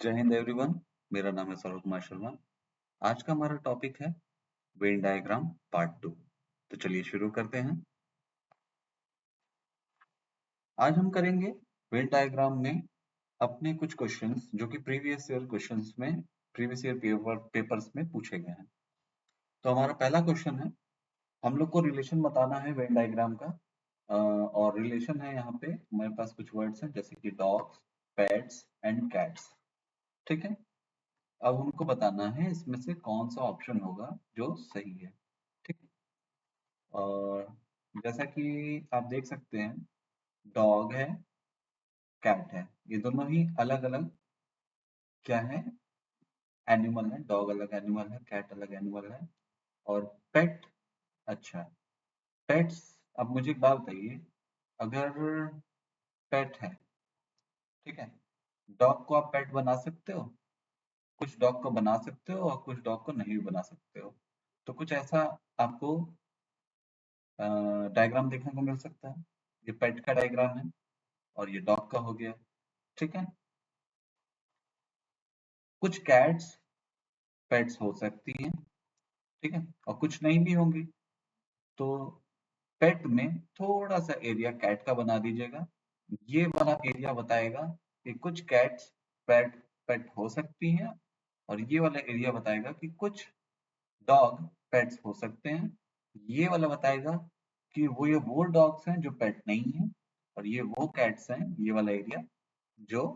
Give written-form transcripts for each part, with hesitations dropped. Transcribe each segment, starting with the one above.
जय हिंद एवरीवन। मेरा नाम है सौरभ कुमार शर्मा। आज का हमारा टॉपिक है वेन डायग्राम पार्ट 2। तो चलिए शुरू करते हैं। आज हम करेंगे वेन डायग्राम में अपने कुछ क्वेश्चंस जो कि प्रीवियस ईयर पेपर्स में पूछे गए हैं। तो हमारा पहला क्वेश्चन है, हम लोग को रिलेशन बताना है वेन डायग्राम का। और रिलेशन है यहाँ पे हमारे पास कुछ वर्ड्स हैं जैसे कि डॉग्स, पेट्स एंड कैट्स। ठीक है, अब हमको बताना है इसमें से कौन सा ऑप्शन होगा जो सही है। ठीक है? और जैसा कि आप देख सकते हैं, डॉग है, कैट है, ये दोनों ही अलग अलग क्या है, एनिमल है। डॉग अलग एनिमल है, कैट अलग एनिमल है। और पेट, अच्छा, पेट्स। अब मुझे एक बात बताइए, अगर पेट है, ठीक है, डॉग को आप पेट बना सकते हो? कुछ डॉग को बना सकते हो और कुछ डॉग को नहीं बना सकते हो। तो कुछ ऐसा आपको डायग्राम देखने को मिल सकता है। ये पेट का डायग्राम है और ये डॉग का हो गया। ठीक है, कुछ कैट्स पेट्स हो सकती हैं, ठीक है, और कुछ नहीं भी होंगी। तो पेट में थोड़ा सा एरिया कैट का बना दीजिएगा। ये वाला एरिया बताएगा कि कुछ कैट्स पेट पेट हो सकती हैं, और ये वाला एरिया बताएगा कि कुछ डॉग पेट्स हो सकते हैं। ये वाला बताएगा कि वो डॉग्स हैं जो पेट नहीं है, और ये वो कैट्स हैं, ये वाला एरिया, जो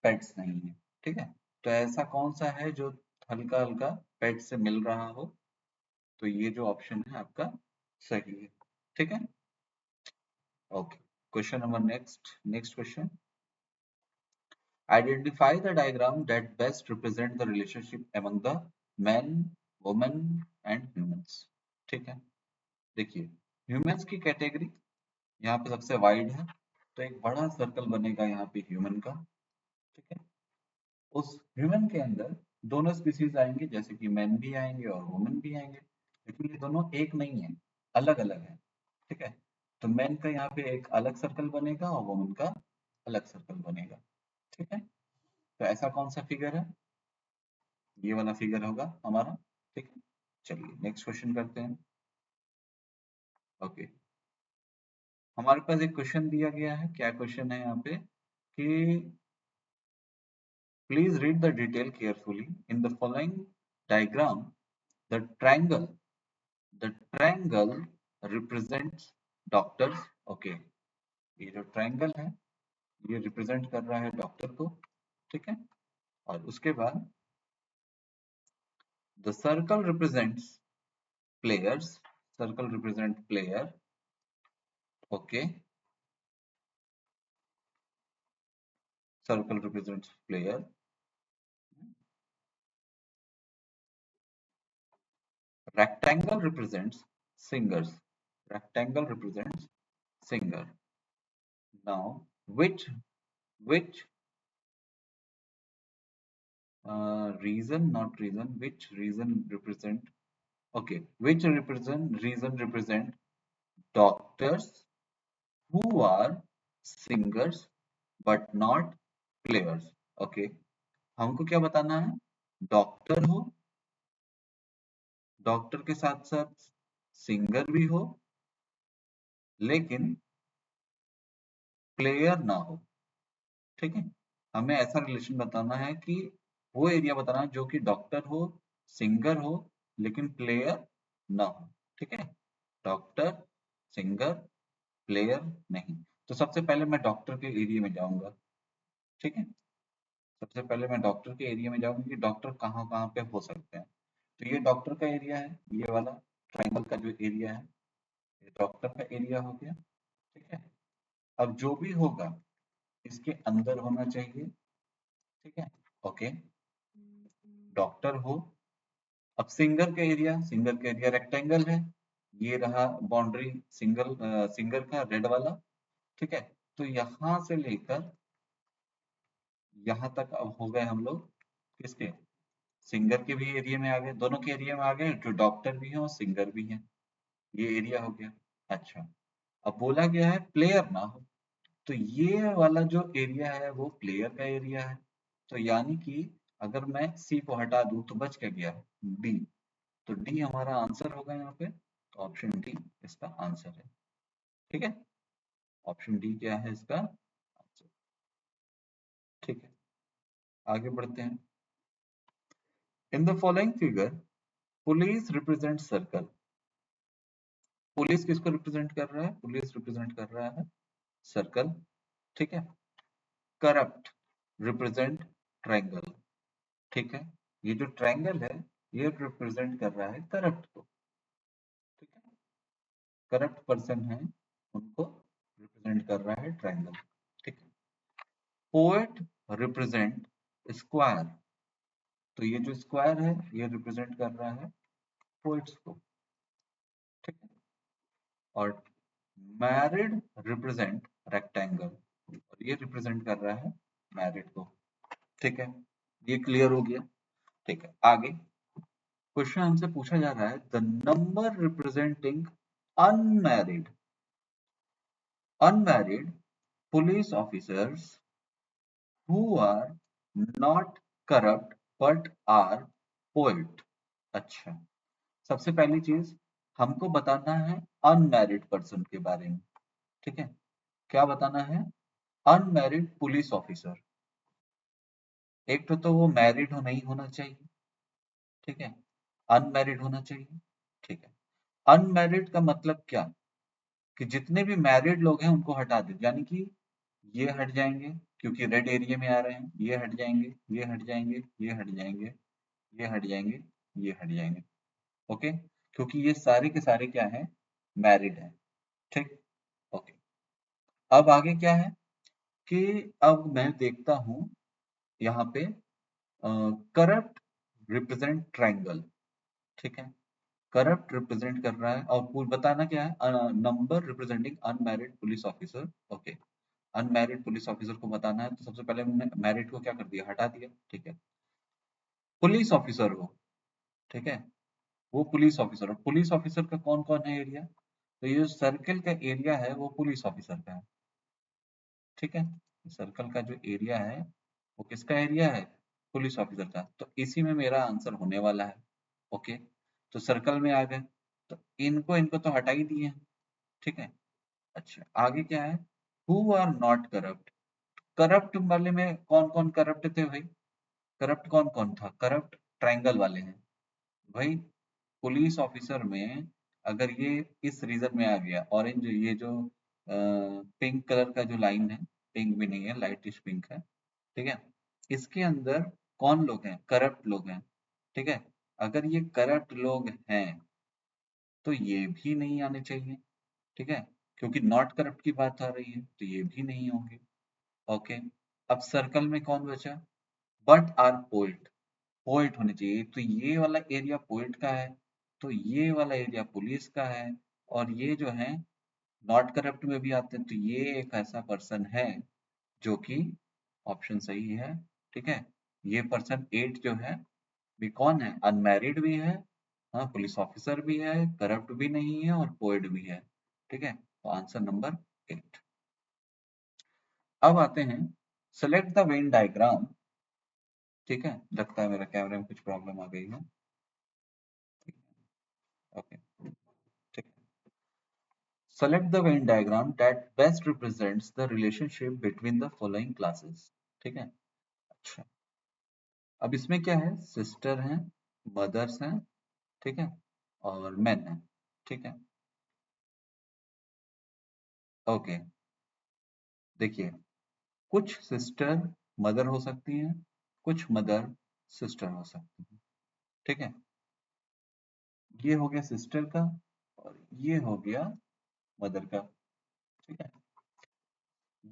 पेट्स नहीं है। ठीक है, तो ऐसा कौन सा है जो हल्का हल्का पेट से मिल रहा हो? तो ये जो ऑप्शन है आपका सही है। ठीक है, okay. Question number next question, identify the diagram that best represent the relationship among the man, women and humans. ठीक है, देखिए, ह्यूमंस की कैटेगरी यहाँ पे सबसे वाइड है, तो एक बड़ा सर्कल बनेगा यहाँ पे ह्यूमन का। ठीक है, उस ह्यूमन के अंदर दोनों स्पीसीज आएंगे, जैसे कि मैन भी आएंगे और वुमेन भी आएंगे, लेकिन ये दोनों एक नहीं है, अलग अलग है। ठीक है, तो मैन का यहाँ पे एक अलग सर्कल बनेगा और वुमेन का अलग सर्कल बनेगा। ठीक है, तो ऐसा कौन सा फिगर है? ये वाला फिगर होगा हमारा। ठीक है, चलिए नेक्स्ट क्वेश्चन करते हैं। ओके, हमारे पास एक क्वेश्चन दिया गया है। क्या क्वेश्चन है यहाँ पे कि please read the detail carefully in the following diagram, the triangle represents doctors। Okay, ये जो ट्रायंगल है ये रिप्रेजेंट कर रहा है डॉक्टर को। ठीक है, और उसके बाद the circle represents players, circle represent player. Okay, circle represents player. Rectangle represents singers, rectangle represents singer. Now which reason, not reason, which reason represent, okay, which reason represent doctors who are singers but not players। okay, हमको क्या बताना है? Doctor हो, doctor के साथ साथ singer भी हो, लेकिन प्लेयर ना हो। ठीक है, हमें ऐसा रिलेशन बताना है कि वो एरिया बताना है जो कि डॉक्टर हो, सिंगर हो, लेकिन प्लेयर ना हो। ठीक है, डॉक्टर, सिंगर, प्लेयर नहीं। तो सबसे पहले मैं डॉक्टर के एरिया में जाऊंगा। ठीक है, सबसे पहले मैं डॉक्टर के एरिया में जाऊंगी कि डॉक्टर कहाँ कहाँ पे हो सकते हैं। तो ये डॉक्टर का एरिया है, ये वाला ट्रायंगल का जो एरिया है, ये डॉक्टर का एरिया हो गया। ठीक है, अब जो भी होगा इसके अंदर होना चाहिए। ठीक है, ओके, डॉक्टर हो। अब सिंगर का एरिया रेक्टेंगल है, ये रहा बाउंड्री सिंगर का रेड वाला। ठीक है, तो यहाँ से लेकर यहाँ तक अब हो गए हम लोग किसके, सिंगर के भी एरिया में आ गए, दोनों के एरिया में आ गए, जो डॉक्टर भी हैं और सिंगर भी हैं। ये एरिया हो गया। अच्छा, अब बोला गया है प्लेयर ना हो, तो ये वाला जो एरिया है वो प्लेयर का एरिया है। तो यानी कि अगर मैं सी को हटा दूं तो बच क्या गया, डी। तो डी हमारा आंसर होगा यहाँ पे, तो ऑप्शन डी इसका आंसर है। ठीक है, ऑप्शन डी क्या है इसका आंसर। ठीक है, आगे बढ़ते हैं। In the following figure police represent circle. Police किसको रिप्रेजेंट कर रहा है, पुलिस रिप्रेजेंट कर रहा है सर्कल। ठीक है, करप्ट रिप्रेजेंट ट्रायंगल। ठीक है, ये जो ट्रायंगल है ये रिप्रेजेंट कर रहा है करप्ट को। ठीक है, करप्ट पर्सन है उनको रिप्रेजेंट कर रहा है ट्रायंगल। ठीक है, पोएट रिप्रेजेंट स्क्वायर। तो ये जो स्क्वायर है ये रिप्रेजेंट कर रहा है पोएट्स को। ठीक है, और मैरिड रिप्रेजेंट रेक्टेंगल, और ये रिप्रेजेंट कर रहा है मैरिड को। ठीक है, ये क्लियर हो गया। ठीक है, आगे क्वेश्चन हमसे पूछा जा रहा है the number representing unmarried unmarried police officers who are not corrupt but are poet. अच्छा, सबसे पहली चीज हमको बताना है अनमैरिड पर्सन के बारे में। ठीक है, क्या बताना है, अनमैरिड पुलिस ऑफिसर। एक तो वो मैरिड हो नहीं होना चाहिए। ठीक है, अनमैरिड होना चाहिए। ठीक है, अनमैरिड का मतलब क्या, कि जितने भी मैरिड लोग हैं उनको हटा दे, यानी कि ये हट जाएंगे क्योंकि रेड एरिया में आ रहे हैं, ये हट जाएंगे, ये हट जाएंगे, ये हट जाएंगे, ये हट जाएंगे, ये हट जाएंगे। ओके, क्योंकि ये सारे के सारे क्या हैं, मैरिड हैं। ठीक, ओके। अब आगे क्या है कि अब मैं देखता हूं यहाँ पे करप्ट रिप्रेजेंट ट्रायंगल। ठीक है, करप्ट रिप्रेजेंट कर रहा है और बताना क्या है, number representing unmarried police officer. Okay, unmarried police officer को बताना है, तो सबसे पहले हमने मैरिड को क्या कर दिया, हटा दिया। ठीक है, पुलिस ऑफिसर हो, ठीक है, वो पुलिस ऑफिसर, और पुलिस ऑफिसर का कौन कौन है एरिया, तो ये जो सर्कल का एरिया है वो पुलिस ऑफिसर का है। ठीक है, सर्कल का जो एरिया है वो किसका एरिया है, पुलिस ऑफिसर का, तो इसी में मेरा आंसर होने वाला है। ओके, तो सर्कल में आ गए, तो इनको इनको तो हटा ही दिए हैं। ठीक है, अच्छा आगे क्या है, who are not corrupt. Corrupt वाले में कौन कौन करप्ट थे भाई, करप्ट कौन कौन था, करप्ट ट्रायंगल वाले हैं भाई। पुलिस ऑफिसर में अगर ये इस रीजन में आ गया, ऑरेंज, ये जो पिंक कलर का जो लाइन है, पिंक भी नहीं है, लाइटिश पिंक है। ठीक है, इसके अंदर कौन लोग हैं, करप्ट लोग हैं। ठीक है, अगर ये करप्ट लोग हैं तो ये भी नहीं आने चाहिए। ठीक है, क्योंकि नॉट करप्ट की बात आ रही है तो ये भी नहीं होंगे। ओके, अब सर्कल में कौन बचा, बट आर पोइट, पोइट होने चाहिए, तो ये वाला एरिया पोइट का है, तो ये वाला एरिया पुलिस का है, और ये जो है नॉट करप्ट में भी आते हैं, तो ये एक ऐसा पर्सन है जो कि ऑप्शन सही है। ठीक है, ये पर्सन 8 जो है भी कौन है, अनमैरिड भी है, हाँ पुलिस ऑफिसर भी है, करप्ट भी नहीं है और पोएट भी है। ठीक है, तो आंसर नंबर 8। अब आते हैं, सेलेक्ट द वेन डायग्राम। ठीक है, लगता है मेरा कैमरे में कुछ प्रॉब्लम आ गई है। ओके, ठीक है, select the Venn diagram that best represents the relationship between the following classes. ठीक है, अच्छा, अब इसमें क्या है, सिस्टर हैं, मदर्स हैं, ठीक है, और मेन हैं। ठीक है, ओके, देखिए, कुछ सिस्टर मदर हो सकती हैं, कुछ मदर सिस्टर हो सकती हैं। ठीक है, ये हो गया सिस्टर का और ये हो गया मदर का। ठीक है,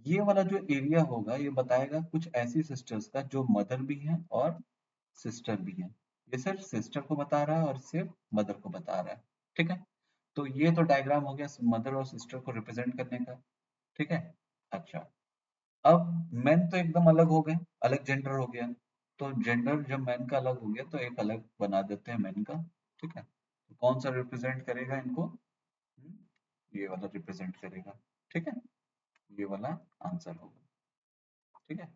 ये वाला जो एरिया होगा ये बताएगा कुछ ऐसी सिस्टर्स का जो मदर भी हैं और सिस्टर भी हैं। ये सिर्फ सिस्टर को बता रहा है और सिर्फ मदर को बता रहा है। ठीक है, तो ये तो डायग्राम हो गया मदर और सिस्टर को रिप्रेजेंट करने का। ठीक है, अच्छा, अब मेन तो एकदम अलग हो गए, अलग जेंडर हो गया, तो जेंडर जब मेन का अलग हो गया तो एक अलग बना देते हैं मेन का। ठीक है, तो कौन सा रिप्रेजेंट करेगा इनको, ये वाला रिप्रेजेंट करेगा। ठीक है, ये वाला आंसर होगा। ठीक है,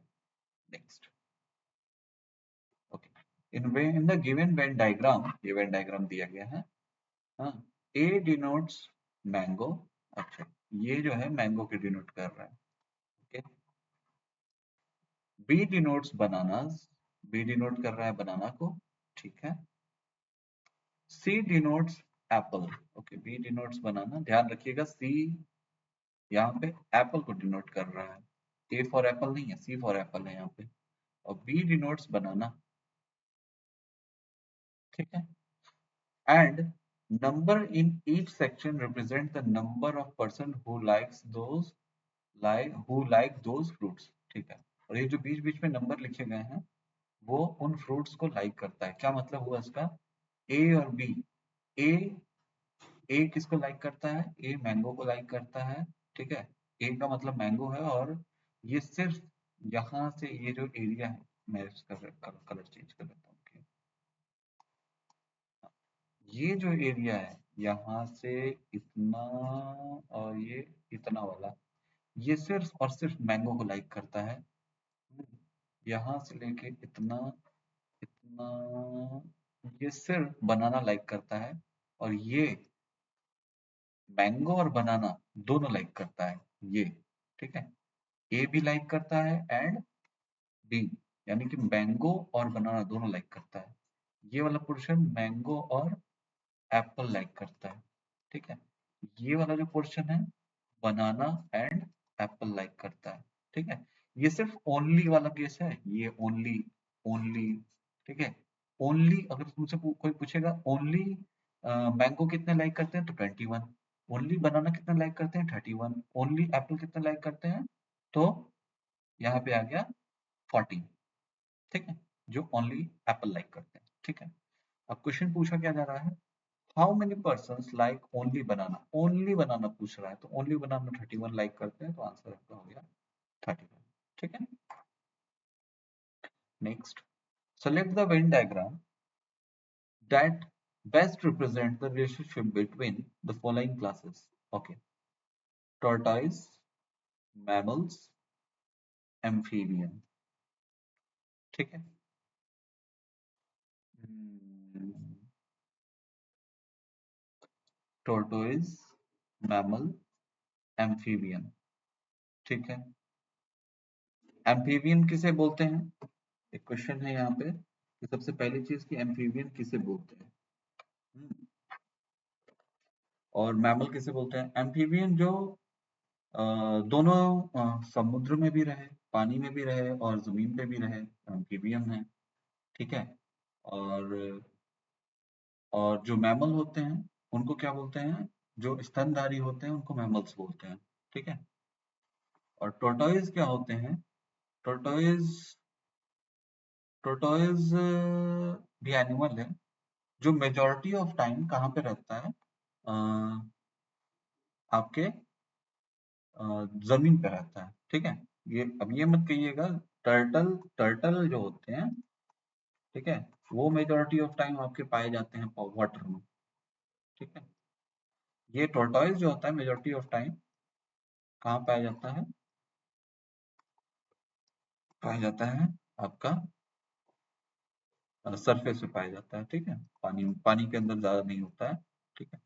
next, in the given Venn diagram, ये Venn diagram दिया गया है, हाँ, A denotes mango, अच्छा ये जो है मैंगो के डिनोट कर रहा है, okay. B denotes bananas, B denote कर रहा है बनाना को, ठीक है। C denotes apple, okay, B denotes बनाना, ध्यान रखिएगा C यहाँ पे एप्पल को डिनोट कर रहा है, A फॉर एप्पल नहीं है, C फॉर एप्पल है यहाँ पे, और B डिनोट्स बनाना, ठीक है। And number in each section represent the number of person who likes those like those fruits, ठीक है। और ये जो बीच बीच में नंबर लिखे गए हैं वो उन फ्रूट्स को लाइक करता है, क्या मतलब हुआ इसका, ए और बी, ए ए किसको लाइक करता है, ए मैंगो को लाइक करता है, ठीक है, ए का मतलब मैंगो है, और ये सिर्फ यहाँ से ये जो एरिया है, मैं इसका कलर चेंज कर देता हूँ, okay? ये जो एरिया है यहाँ से इतना और ये इतना वाला, ये सिर्फ और सिर्फ मैंगो को लाइक करता है। यहाँ से लेके इतना इतना, ये सिर्फ बनाना लाइक करता है, और ये मैंगो और बनाना दोनों लाइक करता है, ये, ठीक है। ए भी लाइक करता है एंड बी, यानी कि मैंगो और बनाना दोनों लाइक करता है। ये वाला पोर्शन मैंगो और एप्पल लाइक करता है, ठीक है। ये वाला जो पोर्शन है बनाना एंड एप्पल लाइक करता है, ठीक है। ये सिर्फ ओनली वाला केस है, ये ओनली, ओनली, ठीक है। ओनली अगर तुमसे कोई पूछेगा ओनली मैंगो कितने लाइक करते हैं तो 21, ओनली बनाना कितने लाइक करते हैं 31, ओनली एप्पल कितने लाइक करते हैं तो यहाँ पे आ गया 40, ठीक है, जो ओनली एप्पल लाइक करते हैं, ठीक है। अब क्वेश्चन पूछा क्या जा रहा है, how many persons like only banana पूछ रहा है, तो ओनली बनाना 31 लाइक करते हैं, तो आंसर आपका हो गया 31, ठीक है। Next, select the Venn diagram that best represent the relationship between the following classes, okay, tortoise, mammals, amphibian, ठीक है। टोर्टोइज, मैमल, एम्फीबियन, ठीक है। एम्फीबियन किसे बोलते हैं, एक क्वेश्चन है यहाँ पे कि सबसे पहली चीज की एम्फीबियन किसे बोलते हैं, हम्म, और मैमल किसे बोलते हैं। एम्फीबियन जो दोनों समुद्र में भी रहे, पानी में भी रहे और जमीन पे भी रहे, एम्फीबियन है, ठीक है। और जो मैमल होते हैं उनको क्या बोलते हैं, जो स्तनधारी होते हैं उनको मैमल्स बोलते हैं, ठीक है। और टोर्टोइज क्या होते हैं, टोर्टोइज टोर्टोइज भी एनिमल है जो मेजोरिटी ऑफ टाइम कहाँ पे रहता है, अ, आपके जमीन पे रहता है, ठीक है। ये अब ये मत कहिएगा, टर्टल टर्टल जो होते हैं, ठीक है, वो मेजोरिटी ऑफ टाइम आपके पाए जाते हैं वाटर में, ठीक है। ये टोर्टोइज जो होता है मेजोरिटी ऑफ टाइम कहाँ पाया जाता है, पाया जाता है आपका सरफेस पे पाया जाता है, ठीक है। पानी पानी के अंदर ज्यादा नहीं होता है, ठीक है।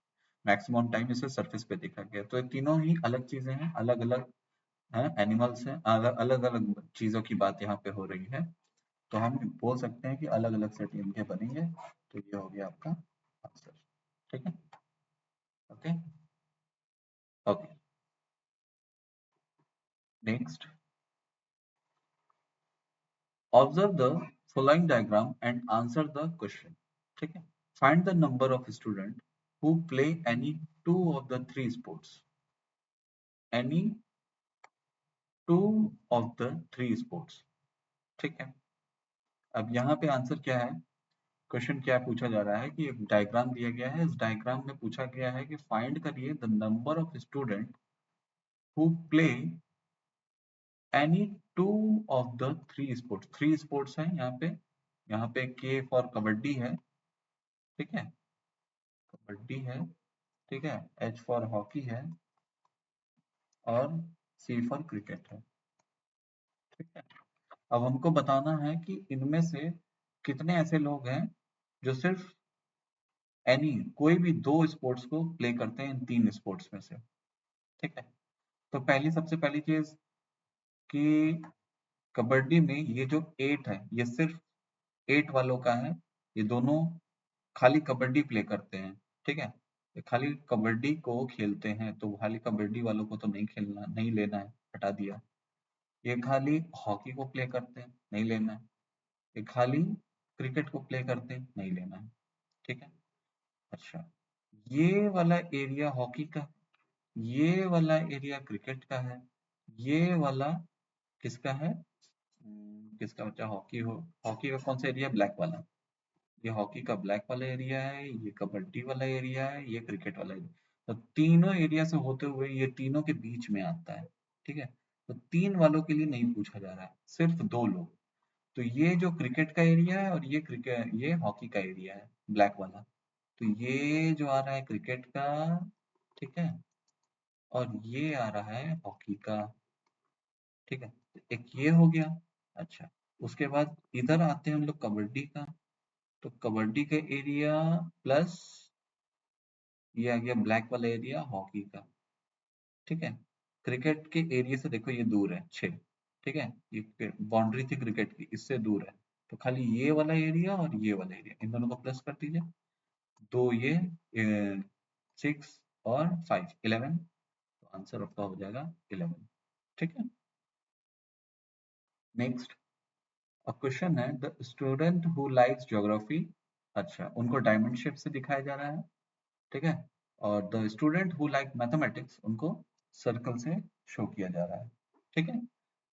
मैक्सिमम टाइम इसे सरफेस पे देखा गया, तो ये तीनों ही अलग चीजें हैं, अलग अलग हैं, एनिमल्स हैं, अलग अलग अलग चीजों की बात यहाँ पे हो रही है, तो हम बोल सकते हैं कि अलग अलग सेट इनके बनेंगे, तो ये हो गया आपका आंसर, ठीक है। Okay, okay, next, observe the following diagram and answer the question, ठीक है। Find the number of student who play any two of the three sports, any two of the three sports, ठीक है। अब यहाँ पे answer क्या है, question क्या पूछा जा रहा है कि एक डायग्राम दिया गया है, इस डायग्राम में पूछा गया है कि फाइंड करिए the number of student who play any two of the three sports, three sports हैं यहाँ पे के फॉर कबड्डी है, ठीक है, कबड्डी है, ठीक है, एच फॉर हॉकी है, और सी फॉर क्रिकेट है, ठीक है। अब हमको बताना है कि इनमें से कितने ऐसे लोग हैं जो सिर्फ कोई भी 2 स्पोर्ट्स को प्ले करते हैं इन 3 स्पोर्ट्स में से? ठीक है? तो सबसे पहली चीज़ कि कबड्डी में ये जो 8 है, ये सिर्फ 8 वालों का है। ये दोनों खाली कबड्डी प्ले करते हैं, ठीक है? ये खाली कबड्डी को खेलते हैं, तो खाली कबड्डी वालों को तो नहीं लेना है, हटा दिया। ये खाली हॉकी को प्ले करते हैं, नहीं लेना है। ये खाली क्रिकेट को प्ले करते हैं, नहीं लेना है, ठीक है? अच्छा, ये वाला एरिया हॉकी का, ये वाला एरिया क्रिकेट का है, ये वाला किसका है? किसका बचा? हॉकी का कौन सा एरिया? ब्लैक वाला। ये हॉकी का ब्लैक वाला एरिया है, ये कबड्डी वाला एरिया है, ये क्रिकेट वाला एरिया। तो तीनों एरिया से होते हुए ये तीनों के बीच में आता है, ठीक है? तो 3 वालों के लिए नहीं पूछा जा रहा है, सिर्फ 2 लोग। तो ये जो क्रिकेट का एरिया है और ये हॉकी का एरिया है, ब्लैक वाला। तो ये जो आ रहा है क्रिकेट का, ठीक है? और ये आ रहा है हॉकी का, ठीक है? तो एक ये हो गया। अच्छा, उसके बाद इधर आते हैं हम लोग कबड्डी का। तो कबड्डी का एरिया प्लस ये आ गया ब्लैक वाला एरिया हॉकी का, ठीक है? क्रिकेट के एरिया से देखो ये दूर है 6, ठीक है? ये बाउंड्री थी क्रिकेट की, इससे दूर है। तो खाली ये वाला एरिया और ये वाला एरिया, इन दोनों को प्लस कर दीजिए। दो ये 6 और 5 11। तो आंसर आपका हो जाएगा 11, ठीक है? नेक्स्ट क्वेश्चन है, the student who likes geography, अच्छा उनको डायमंड शेप से दिखाया जा रहा है, ठीक है? और the student who like mathematics, उनको सर्कल से शो किया जा रहा है, ठीक है?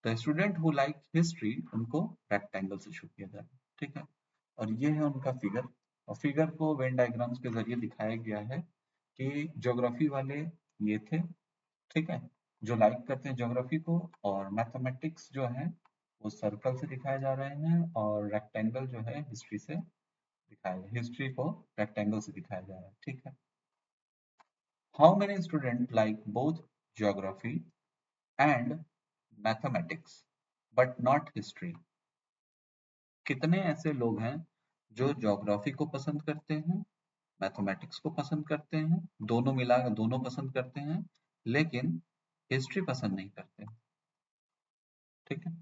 The student who like history, उनको रेक्टेंगल से शो किया जा रहा है, ठीक है? और ये है उनका फिगर। और फिगर को वेन डायग्राम्स के जरिए दिखाया गया है कि ज्योग्राफी वाले ये थे, ठीक है? जो लाइक करते हैं ज्योग्राफी को, और मैथमेटिक्स जो है वो सर्कल से दिखाए जा रहे हैं, और रेक्टेंगल जो है हिस्ट्री को रेक्टेंगल से दिखाया जा रहा है, ठीक है? How many students like both geography and mathematics but not history? कितने ऐसे लोग हैं जो ज्योग्राफी को पसंद करते हैं, मैथमेटिक्स को पसंद करते हैं, दोनों मिलाकर दोनों पसंद करते हैं, लेकिन हिस्ट्री पसंद नहीं करते, ठीक है?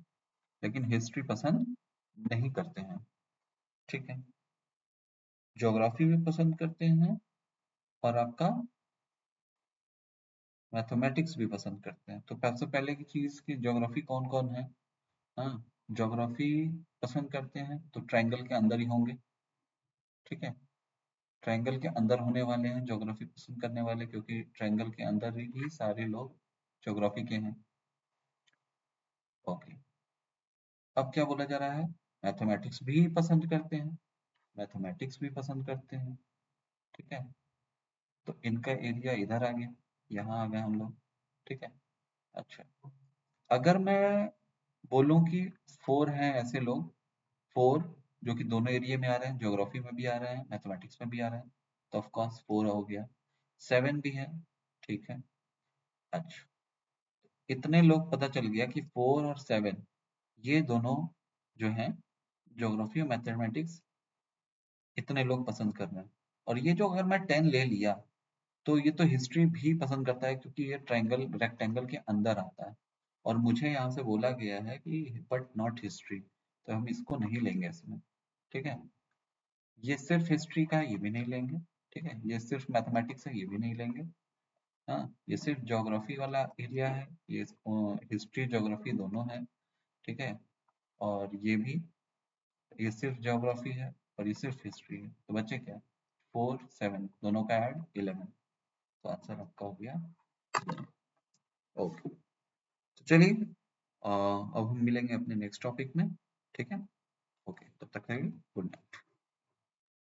लेकिन हिस्ट्री पसंद नहीं करते हैं, ठीक है? ज्योग्राफी भी पसंद करते हैं और आपका मैथमेटिक्स भी पसंद करते हैं। तो सबसे पहले की चीज की ज्योग्राफी कौन कौन है? हाँ, ज्योग्राफी पसंद करते हैं तो ट्रायंगल के अंदर ही होंगे, ठीक है? ट्रायंगल के अंदर होने वाले हैं ज्योग्राफी पसंद करने वाले, क्योंकि ट्रायंगल के अंदर ही सारे लोग ज्योग्राफी के हैं। ओके, अब क्या बोला जा रहा है? मैथमेटिक्स भी पसंद करते हैं, मैथमेटिक्स भी पसंद करते हैं, ठीक है? तो इनका एरिया इधर आ गया, यहाँ आ गए हम लोग, ठीक है? अच्छा, अगर मैं बोलूं कि 4 हैं ऐसे लोग, 4 जो कि दोनों एरिया में आ रहे हैं, ज्योग्राफी में भी आ रहे हैं, मैथमेटिक्स में भी आ रहे हैं, तो ऑफ कोर्स 4 हो गया। 7 भी है, ठीक है? अच्छा, इतने लोग पता चल गया कि 4 और 7 ये दोनों जो हैं ज्योग्राफी और मैथमेटिक्स, इतने लोग पसंद कर रहे हैं। और ये जो अगर मैं 10 ले लिया, तो ये तो हिस्ट्री भी पसंद करता है, क्योंकि ये ट्रायंगल रेक्टेंगल के अंदर आता है, और मुझे यहाँ से बोला गया है कि बट नॉट हिस्ट्री, तो हम इसको नहीं लेंगे इसमें, ठीक है? ये सिर्फ हिस्ट्री का है, ये भी नहीं लेंगे, ठीक है? ये सिर्फ मैथमेटिक्स है, ये भी नहीं लेंगे। हाँ, ये सिर्फ ज्योग्राफी वाला एरिया है, ये हिस्ट्री ज्योग्राफी दोनों है, ठीक है? और ये सिर्फ ज्योग्राफी है, और ये सिर्फ हिस्ट्री है। तो बचे क्या? 4 7 दोनों का ऐड 11। तो आंसर आपका हो गया। ओके, तो चलिए अब हम मिलेंगे अपने नेक्स्ट टॉपिक में, ठीक है? ओके, तब तक के लिए गुड नाइट।